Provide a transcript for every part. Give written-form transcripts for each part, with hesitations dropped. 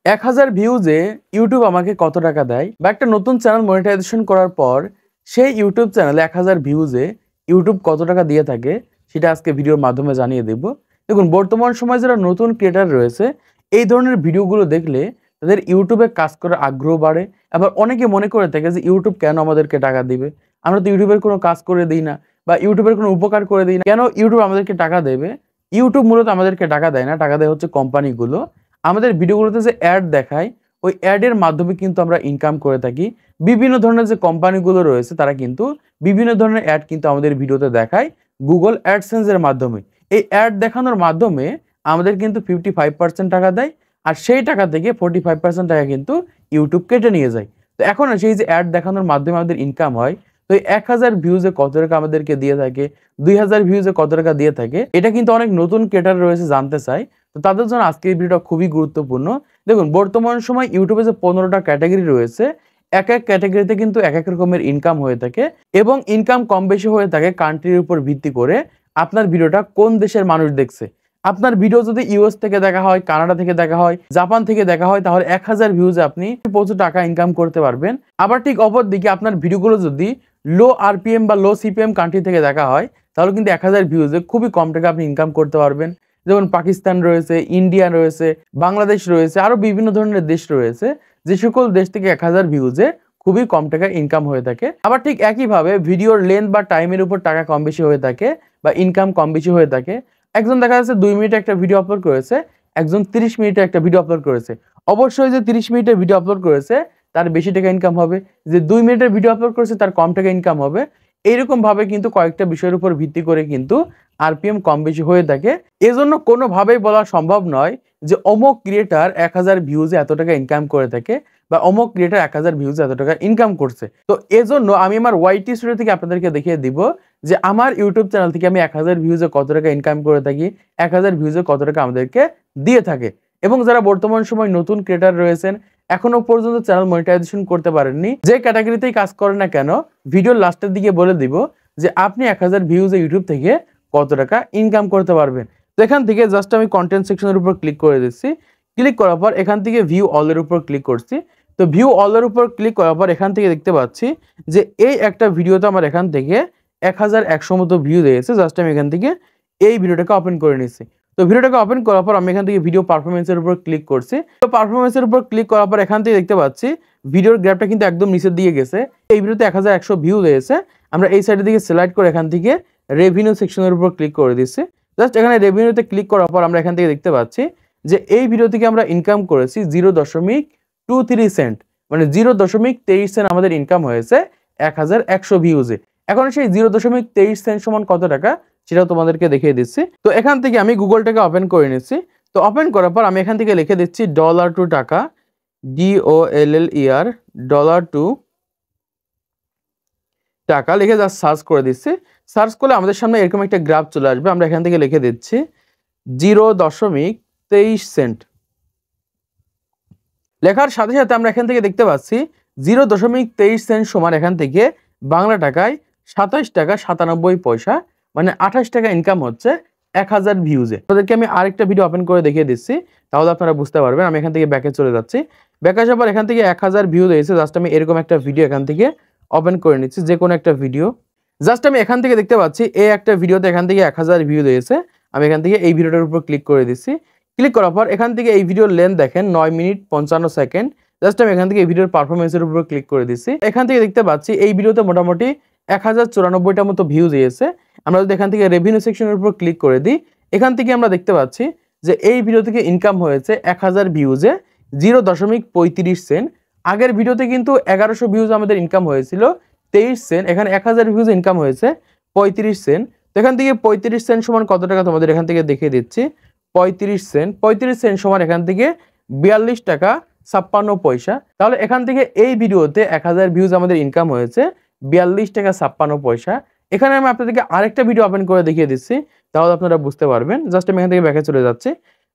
1000 ভিউজে YouTube আমাকে কত টাকা দেয় বা একটা নতুন চ্যানেল মনিটাইজেশন করার পর সেই ইউটিউব চ্যানেলে 1000 ভিউজে ইউটিউব কত টাকা দিয়ে থাকে সেটা আজকে ভিডিওর মাধ্যমে জানিয়ে দেব। দেখুন, বর্তমান সময়ে যারা নতুন ক্রিয়েটার রয়েছে এই ধরনের ভিডিওগুলো দেখলে তাদের ইউটিউবে কাজ করার আগ্রহ বাড়ে। আবার অনেকে মনে করে থাকে যে ইউটিউব কেন আমাদেরকে টাকা দিবে, আমরা তো ইউটিউবের কোনো কাজ করে দিই না বা ইউটিউবের কোনো উপকার করে দিই না, কেন ইউটিউব আমাদেরকে টাকা দেবে? ইউটিউব মূলত আমাদেরকে টাকা দেয় না, টাকা দেয় হচ্ছে কোম্পানিগুলো। আমাদের ভিডিওগুলোতে যে অ্যাড দেখায় ওই অ্যাডের মাধ্যমে কিন্তু আমরা ইনকাম করে থাকি। বিভিন্ন ধরনের যে কোম্পানিগুলো রয়েছে তারা কিন্তু বিভিন্ন ধরনের অ্যাড কিন্তু আমাদের ভিডিওতে দেখায় গুগল অ্যাডসেন্স এর মাধ্যমে। এই অ্যাড দেখানোর মাধ্যমে আমাদের কিন্তু 55% টাকা দেয়, আর সেই টাকা থেকে 45% টাকা কিন্তু ইউটিউব কেটে নিয়ে যায়। তো এখন সেই যে অ্যাড দেখানোর মাধ্যমে আমাদের ইনকাম হয়, তো এই 1000 ভিউজে কত টাকা আমাদেরকে দিয়ে থাকে, 2000 ভিউজে কত টাকা দিয়ে থাকে, এটা কিন্তু অনেক নতুন ক্রিয়েটর রয়েছে জানতে চায়। তো তাদের জন্য আজকে এই ভিডিওটা খুবই গুরুত্বপূর্ণ। দেখুন, বর্তমান সময় ইউটিউবে যে 15টা ক্যাটাগরি রয়েছে, এক এক ক্যাটাগরিতে কিন্তু এক এক রকমের ইনকাম হয়ে থাকে এবং ইনকাম কম বেশি হয়ে থাকে কান্ট্রির উপর ভিত্তি করে। আপনার ভিডিওটা কোন দেশের মানুষ দেখছে, আপনার ভিডিও যদি ইউএস থেকে দেখা হয়, কানাডা থেকে দেখা হয়, জাপান থেকে দেখা হয়, তাহলে 1000 ভিউজে আপনি প্রচুর টাকা ইনকাম করতে পারবেন। আবার ঠিক অপর দিকে আপনার ভিডিওগুলো যদি লো আরপিএম বা লো সিপিএম কান্ট্রি থেকে দেখা হয়, তাহলে কিন্তু 1000 ভিউজে খুবই কম টাকা আপনি ইনকাম করতে পারবেন। যেমন পাকিস্তান রয়েছে, ইন্ডিয়া রয়েছে, বাংলাদেশ রয়েছে, আরো বিভিন্ন ধরনের দেশ রয়েছে, যে সকল দেশ থেকে 1000 ভিউজে খুবই কম টাকা ইনকাম হয়ে থাকে। আবার ঠিক একইভাবে ভিডিওর লেন্থ বা টাইমের উপর টাকা কম বেশি হয়ে থাকে বা ইনকাম কম বেশি হয়ে থাকে। একজন দেখা যাচ্ছে 2 মিনিটে একটা ভিডিও আপলোড করেছে, একজন 30 মিনিটে একটা ভিডিও আপলোড করেছে। অবশ্যই যে 30 মিনিটের ভিডিও আপলোড করেছে তার বেশি টাকা ইনকাম হবে, যে 2 মিনিটের ভিডিও আপলোড করেছে তার কম টাকা ইনকাম হবে। এইরকম ভাবে কিন্তু কয়েকটা বিষয়ের উপর ভিত্তি করে কিন্তু আরপিএম কম বেশি হয়ে থাকে। এজন্য কোনোভাবেই বলা সম্ভব নয় যে অমুক ক্রিয়েটার 1000 ভিউজে এত টাকা ইনকাম করে থাকে বা অমুক ক্রিয়েটার 1000 ভিউজে এত টাকা ইনকাম করছে। তো এজন্য আমি আমার ওয়াইটি স্টুডিও থেকে আপনাদেরকে দেখিয়ে দিব যে আমার ইউটিউব চ্যানেল থেকে আমি 1000 ভিউজে কত টাকা ইনকাম করে থাকি, 1000 ভিউজে কত টাকা আমাদেরকে দিয়ে থাকে। এবং যারা বর্তমান সময় নতুন ক্রিয়েটার রয়েছেন, এখনো পর্যন্ত চ্যানেল মনিটাইজেশন করতে পারেননি, যে ক্যাটাগরিতেই কাজ করেন না কেন, ভিডিওর লাস্টের দিকে বলে দিব যে আপনি 1000 ভিউজে ইউটিউব থেকে কত টাকা ইনকাম করতে পারবেন। তো এখান থেকে জাস্ট আমি কন্টেন্ট সেকশনের উপর ক্লিক করে দিচ্ছি। ক্লিক করার পর এখান থেকে ভিউ অল এর উপর ক্লিক করছি। তো ভিউ অল এর উপর ক্লিক করার পর এখান থেকে দেখতে পাচ্ছি যে এই একটা ভিডিওতে আমার এখান থেকে 1100 মতো ভিউ দিয়েছে। জাস্ট আমি এখান থেকে এই ভিডিওটাকে ওপেন করে নিচ্ছি। তো ভিডিওটাকে ওপেন করার পর আমি এখান থেকে ভিডিও পারফরম্যান্সের উপর ক্লিক করছি। তো পারফরম্যান্সের উপর ক্লিক করার পর এখান থেকে দেখতে পাচ্ছি ভিডিওর গ্রাফটা কিন্তু একদম নিচের দিকে গেছে। এই ভিডিওতে 1100 ভিউ দিয়েছে। আমরা এই সাইডের দিকে সিলেক্ট করে এখান থেকে রেভিনিউ সেকশনের উপর ক্লিক করে দিচ্ছি। জাস্ট এখানে রেভিনিউতে ক্লিক করার পর আমরা এখান থেকে দেখতে পাচ্ছি যে এই ভিডিও থেকে আমরা ইনকাম করেছি 0.23 সেন্ট, মানে 0.23 সেন্ট আমাদের ইনকাম হয়েছে 1100 ভিউজে। এখন সেই 0.23 সেন্ট সমান কত টাকা সেটাও তোমাদেরকে দেখিয়ে দিচ্ছি। তো এখান থেকে আমি গুগলটাকে ওপেন করে নিচ্ছি। তো ওপেন করার পর আমি এখান থেকে লিখে দিচ্ছি ডলার টু টাকা, DOLLER, ডলার টু টাকা লিখে জাস্ট সার্চ করে দিচ্ছি। সার্চ করলে আমাদের সামনে এরকম একটা গ্রাফ চলে আসবে। আমরা এখান থেকে লিখে দিচ্ছি 0.23 সেন্ট। লেখার সাথে সাথে আমরা এখান থেকে দেখতে পাচ্ছি 0.23 সেন্ট সমান এখান থেকে বাংলা টাকায় 27 টাকা 97 পয়সা, মানে 28 টাকা ইনকাম হচ্ছে 1000 ভিউজে। আপনাদেরকে আমি আরেকটা ভিডিও ওপেন করে দেখিয়ে দিচ্ছি, তাহলে আপনারা বুঝতে পারবেন। আমি এখান থেকে ব্যাকে চলে যাচ্ছি। ব্যাকে আসার পর এখান থেকে 1000 ভিউ দিয়েছে। জাস্ট আমি এরকম একটা ভিডিও এখান থেকে ওপেন করে নিচ্ছি, যে কোনো একটা ভিডিও। জাস্ট আমি এখান থেকে দেখতে পাচ্ছি এই একটা ভিডিওতে এখান থেকে 1000 ভিউ দিয়েছে। আমি এখান থেকে এই ভিডিওটার উপর ক্লিক করে দিচ্ছি। ক্লিক করার পর এখান থেকে এই ভিডিওর লেন্থ দেখেন 9 মিনিট 55 সেকেন্ড। জাস্ট আমি এখান থেকে এই ভিডিওর পারফরমেন্সের উপর ক্লিক করে দিচ্ছি। এখান থেকে দেখতে পাচ্ছি এই ভিডিওতে মোটামুটি 1094টা মতো ভিউ দিয়েছে। আমরা যদি এখান থেকে রেভিনিউ সেকশনের উপর ক্লিক করে দিই, এখান থেকে আমরা দেখতে পাচ্ছি যে এই ভিডিও থেকে ইনকাম হয়েছে 1000 ভিউজে 0.35 সেন্ট। আগের ভিডিওতে কিন্তু 1100 ভিউজ আমাদের ইনকাম হয়েছিল 23 সেন্ট। এখানে 1000 ভিউজ ইনকাম হয়েছে 35 সেন্ট। তো এখান থেকে 35 সেন্ট সমান কত টাকা তোমাদের এখান থেকে দেখিয়ে দিচ্ছি। 35 সেন্ট সমান এখান থেকে 42 টাকা 56 পয়সা। তাহলে এখান থেকে এই ভিডিওতে 1000 ভিউজ আমাদের ইনকাম হয়েছে 42 টাকা 56 পয়সা। এখানে আমি আপনাদেরকে আরেকটা ভিডিও ওপেন করে দেখিয়ে দিচ্ছি, তাহলে আপনারা বুঝতে পারবেন। জাস্ট আমি এখান থেকে ব্যাকে চলে যাচ্ছি।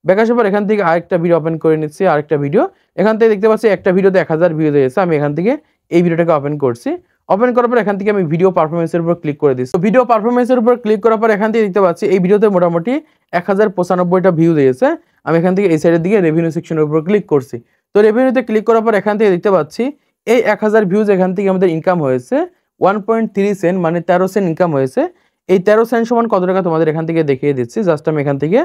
ব্যাক আসার পর এখান থেকে আরেকটা ভিডিও ওপেন করে নিচ্ছি, আরেকটা ভিডিও। এখান থেকে দেখতে পাচ্ছি একটা ভিডিওতে 1000 ভিউজ হয়েছে। আমি এখান থেকে এই ভিডিওটাকে ওপেন করছি। ওপেন করার পর এখান থেকে আমি ভিডিও পারফরম্যান্সের উপর ক্লিক করে দিচ্ছি। ভিডিও পারফরম্যান্সের উপর ক্লিক করার পর এখান থেকে দেখতে পাচ্ছি এই ভিডিওতে মোটামুটি 1095টা ভিউ দিয়েছে। আমি এখান থেকে এই সাইডের দিকে রেভিনিউ সেকশনের উপর ক্লিক করছি। তো রেভিনিউতে ক্লিক করার পর এখান থেকে দেখতে পাচ্ছি এই 1000 ভিউজ এখান থেকে আমাদের ইনকাম হয়েছে 1.3 সেন্ট, মানে 13 সেন্ট ইনকাম হয়েছে। এই 13 সেন্ট সমান কত টাকা তোমাদের এখান থেকে দেখিয়ে দিচ্ছি। জাস্ট আমি এখান থেকে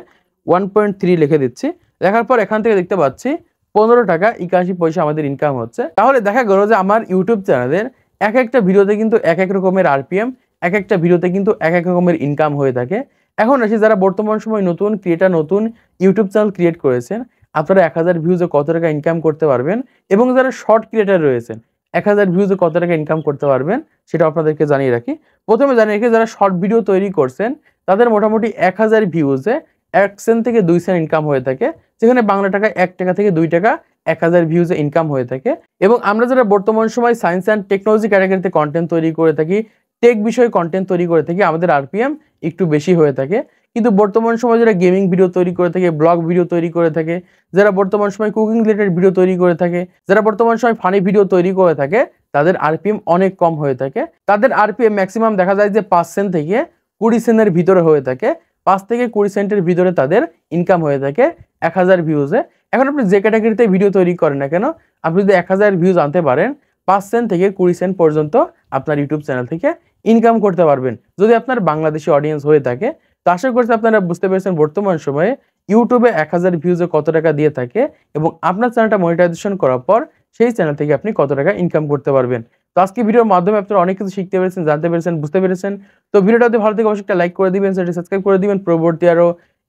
1.3 লিখে দিচ্ছি। দেখার পর এখান থেকে দেখতে পাচ্ছি 15 টাকা 81 পয়সা আমাদের ইনকাম হচ্ছে। তাহলে দেখা গেল যে আমার ইউটিউব চ্যানেলের এক একটা ভিডিওতে কিন্তু এক এক রকমের আরপিএম, এক একটা ভিডিওতে কিন্তু এক এক রকমের ইনকাম হয়ে থাকে। এখন আসি যারা বর্তমান সময় নতুন ক্রিয়েটার, নতুন ইউটিউব চ্যানেল ক্রিয়েট করেছেন, আপনারা 1000 ভিউজে কত টাকা ইনকাম করতে পারবেন, এবং যারা শর্ট ক্রিয়েটার রয়েছেন 1000 ভিউজে কত টাকা ইনকাম করতে পারবেন সেটা আপনাদেরকে জানিয়ে রাখি। প্রথমে জানিয়ে রাখি, যারা শর্ট ভিডিও তৈরি করছেন তাদের মোটামুটি 1000 ভিউজে 1 সেন্ট থেকে 2 সেন্ট ইনকাম হয়ে থাকে, যেখানে বাংলা টাকায় 1 টাকা থেকে 2 টাকা 1000 ভিউজে ইনকাম হয়ে থাকে। এবং আমরা যারা বর্তমান সময় সায়েন্স অ্যান্ড টেকনোলজি ক্যাটাগরিতে কন্টেন্ট তৈরি করে থাকি, টেক বিষয়ে কন্টেন্ট তৈরি করে থাকি, আমাদের আরপিএম একটু বেশি হয়ে থাকে। কিন্তু বর্তমান সময় যারা গেমিং ভিডিও তৈরি করে থাকে, ব্লগ ভিডিও তৈরি করে থাকে, যারা বর্তমান সময় কুকিং রিলেটেড ভিডিও তৈরি করে থাকে, যারা বর্তমান সময় ফানি ভিডিও তৈরি করে থাকে, তাদের আরপিএম অনেক কম হয়ে থাকে। তাদের আরপিএম ম্যাক্সিমাম দেখা যায় যে 5 সেন্ট থেকে 20 সেন্টের ভিতরে হয়ে থাকে। 5 থেকে 20 সেন্টের ভিতরে তাদের ইনকাম হয়ে থাকে 1000 ভিউজে। এখন আপনি যে ক্যাটাগরিতে ভিডিও তৈরি করেন না কেন, আপনি যদি 1000 ভিউজ আনতে পারেন, 5 সেন্ট থেকে 20 সেন্ট পর্যন্ত আপনার ইউটিউব চ্যানেল থেকে ইনকাম করতে পারবেন, যদি আপনার বাংলাদেশি অডিয়েন্স হয়ে থাকে। তো আশা করছি আপনারা বুঝতে পেরেছেন বর্তমান সময়ে ইউটিউবে 1000 ভিউজে কত টাকা দিয়ে থাকে, এবং আপনার চ্যানেলটা মনিটাইজেশন করার পর সেই চ্যানেল থেকে আপনি কত টাকা ইনকাম করতে পারবেন। তো আজকে ভিডিওর মাধ্যমে আপনারা অনেক কিছু শিখতে পেরেছেন, জানতে পেরেছেন, বুঝতে পেরেছেন। তো ভিডিওটা যদি ভালো থেকে অবশ্যই একটা লাইক করে দিবেন, চ্যানেলটি সাবস্ক্রাইব করে দিবেন পরবর্তী আরো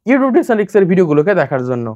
ইউটিউব টিপস এন্ড ট্রিক্সের ভিডিওগুলোকে দেখার জন্য।